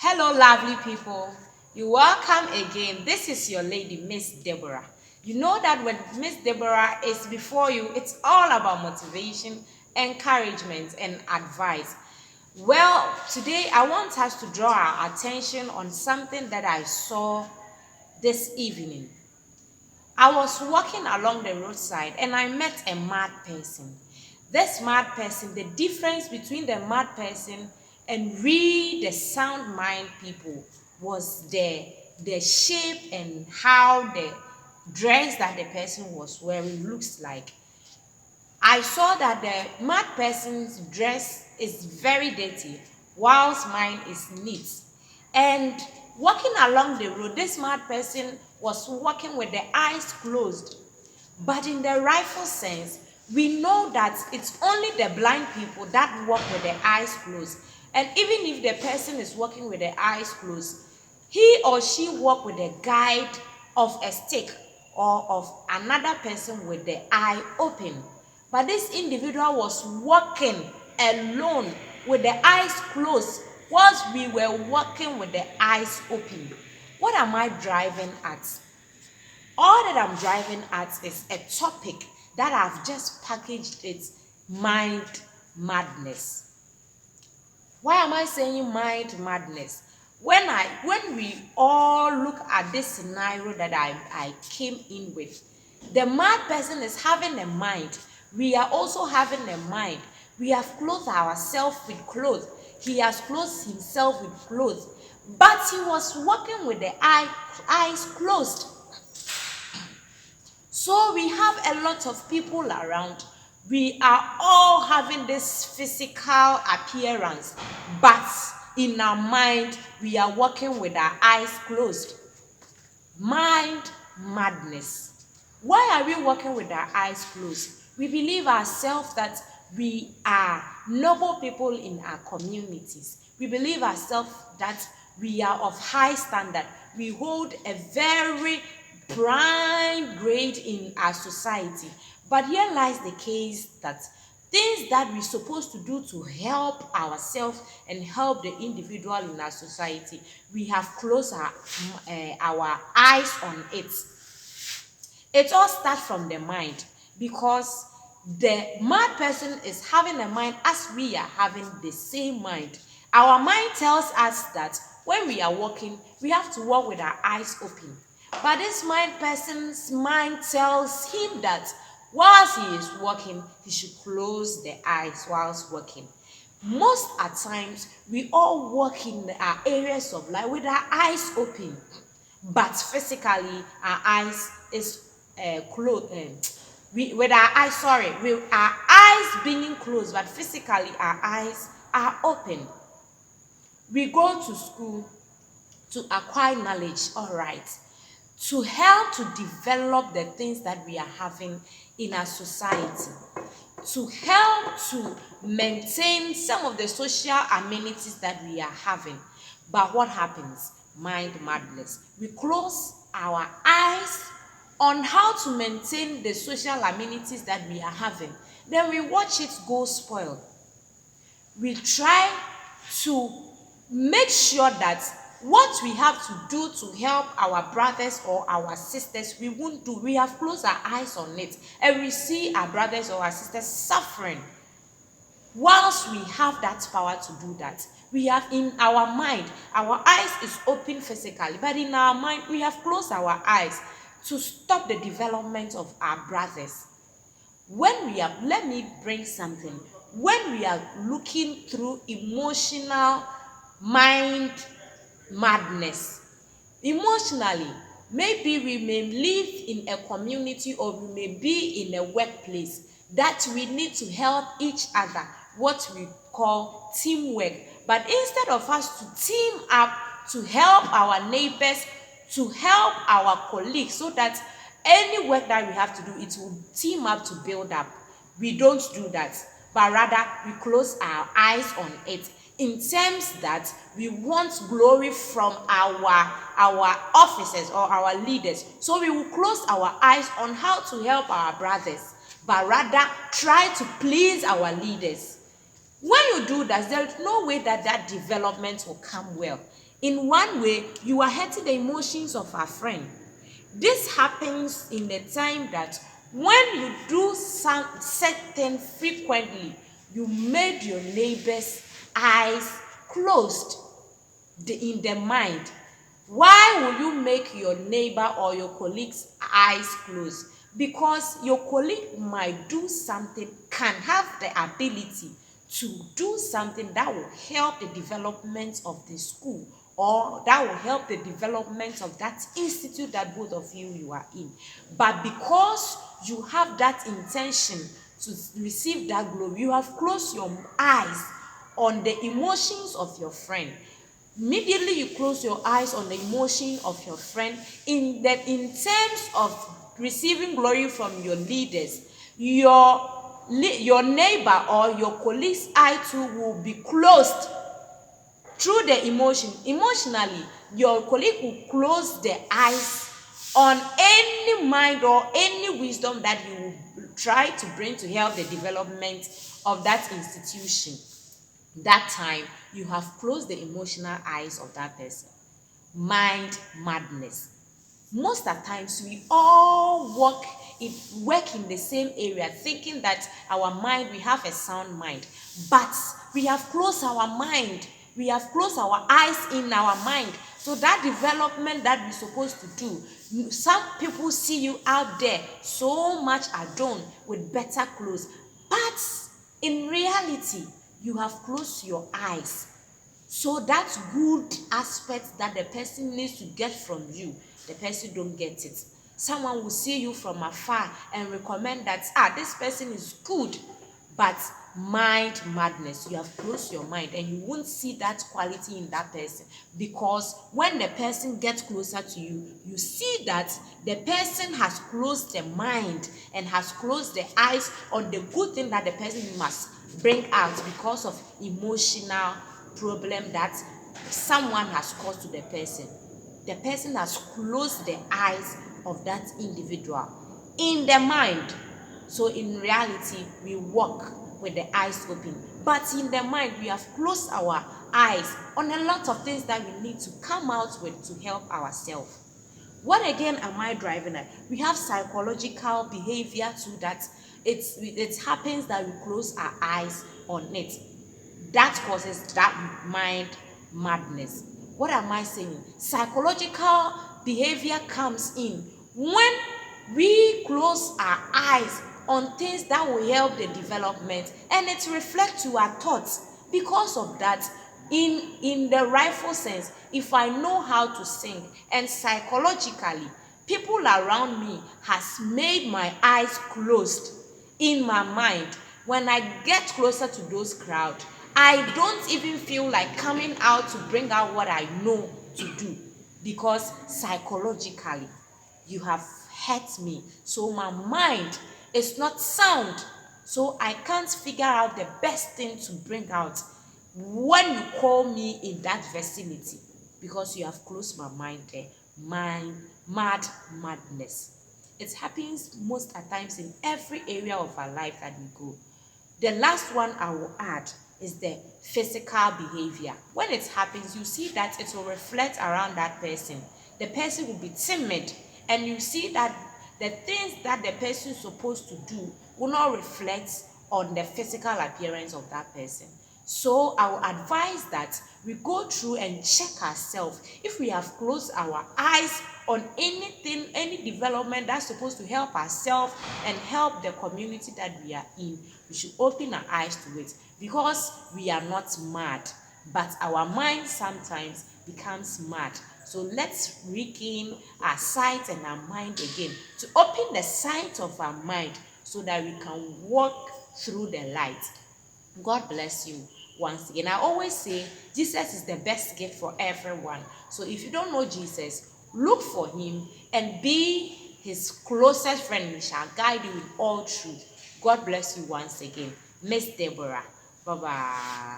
Hello, lovely people. You're welcome again. This is your lady, Miss Deborah. You know that when Miss Deborah is before you, it's all about motivation, encouragement, and advice. Well, today I want us to draw our attention on something that I saw this evening. I was walking along the roadside and I met a mad person. This mad person, the difference between the mad person and the sound mind people was the shape and how the dress that the person was wearing looks like. I saw that the mad person's dress is very dirty, whilst mine is neat. And walking along the road, this mad person was walking with the eyes closed. But in the rightful sense, we know that it's only the blind people that walk with their eyes closed. And even if the person is walking with their eyes closed, he or she walk with the guide of a stick or of another person with the eye open. But this individual was walking alone with the eyes closed whilst we were walking with the eyes open. What am I driving at? All that I'm driving at is a topic that I've just packaged it mind madness. Why am I saying mind madness? When we all look at this scenario that I came in with, the mad person is having a mind. We are also having a mind. We have clothed ourselves with clothes. He has clothed himself with clothes. But he was walking with the eyes closed. So we have a lot of people around. We are all having this physical appearance, but in our mind, we are walking with our eyes closed. Mind madness. Why are we walking with our eyes closed? We believe ourselves that we are noble people in our communities. We believe ourselves that we are of high standard. We hold a very prime grade in our society. But here lies the case that things that we're supposed to do to help ourselves and help the individual in our society, we have closed our eyes on it. It all starts from the mind, because the mad person is having a mind as we are having the same mind. Our mind tells us that when we are walking, we have to walk with our eyes open. But this mind person's mind tells him that whilst he is walking, he should close the eyes whilst walking. Most at times, we all walk in our areas of life with our eyes open, but physically our eyes is closed. With our eyes, sorry, with our eyes being closed, but physically our eyes are open. We go to school to acquire knowledge, all right, to help to develop the things that we are having in our society, to help to maintain some of the social amenities that we are having. But what happens? Mind madness. We close our eyes on how to maintain the social amenities that we are having. Then we watch it go spoil. We try to make sure that what we have to do to help our brothers or our sisters, we won't do. We have closed our eyes on it, and we see our brothers or our sisters suffering. Whilst we have that power to do that, we have in our mind, our eyes is open physically, but in our mind, we have closed our eyes to stop the development of our brothers. Let me bring something. When we are looking through emotional mind madness, emotionally, maybe we may live in a community or we may be in a workplace that we need to help each other, what we call teamwork. But instead of us to team up to help our neighbors, to help our colleagues, so that any work that we have to do, it will team up to build up, we don't do that, but rather we close our eyes on it, in terms that we want glory from our officers or our leaders. So we will close our eyes on how to help our brothers, but rather try to please our leaders. When you do that, there is no way that that development will come well. In one way, you are hurting the emotions of our friend. This happens in the time that when you do some certain frequently, you made your neighbor's eyes closed in the mind. Why will you make your neighbor or your colleague's eyes closed? Because your colleague might do something, can have the ability to do something that will help the development of the school, or that will help the development of that institute that both of you are in. But because you have that intention to receive that glory, you have closed your eyes on the emotions of your friend. Immediately you close your eyes on the emotion of your friend, in terms of receiving glory from your leaders, your neighbor or your colleague's eye too will be closed through the emotion. Emotionally, your colleague will close the eyes on any mind or any wisdom that you will try to bring to help the development of that institution. That time you have closed the emotional eyes of that person. Mind madness. Most of the times we all work in the same area, thinking that our mind, we have a sound mind, but we have closed our mind, we have closed our eyes in our mind. So that development that we're supposed to do, some people see you out there so much adorned with better clothes, but in reality you have closed your eyes. So that good aspect that the person needs to get from you, the person don't get it. Someone will see you from afar and recommend that, this person is good, but mind madness, you have closed your mind and you won't see that quality in that person, because when the person gets closer to you, you see that the person has closed the mind and has closed the eyes on the good thing that the person must bring out because of emotional problem that someone has caused to the person. The person has closed the eyes of that individual in the mind. So in reality, we walk with the eyes open, but in the mind we have closed our eyes on a lot of things that we need to come out with to help ourselves. What again am I driving at? We have psychological behavior too, that it happens that we close our eyes on it. That causes that mind madness. What am I saying? Psychological behavior comes in when we close our eyes on things that will help the development, and it reflects to our thoughts. Because of that, in the rightful sense, if I know how to sing and psychologically people around me has made my eyes closed in my mind, when I get closer to those crowd, I don't even feel like coming out to bring out what I know to do, because psychologically you have hurt me. So my mind is not sound, so I can't figure out the best thing to bring out when you call me in that vicinity, because you have closed my mind there. Mind madness. It happens most at times in every area of our life that we go. The last one I will add is the physical behavior. When it happens, you see that it will reflect around that person. The person will be timid, and you see that the things that the person is supposed to do will not reflect on the physical appearance of that person. So I will advise that we go through and check ourselves. If we have closed our eyes on anything, any development that's supposed to help ourselves and help the community that we are in, we should open our eyes to it, because we are not mad, but our mind sometimes becomes mad. So let's regain our sight and our mind again, to open the sight of our mind so that we can walk through the light. God bless you once again. I always say Jesus is the best gift for everyone. So if you don't know Jesus, look for him and be his closest friend. He shall guide you in all truth. God bless you once again. Miss Deborah. Bye-bye.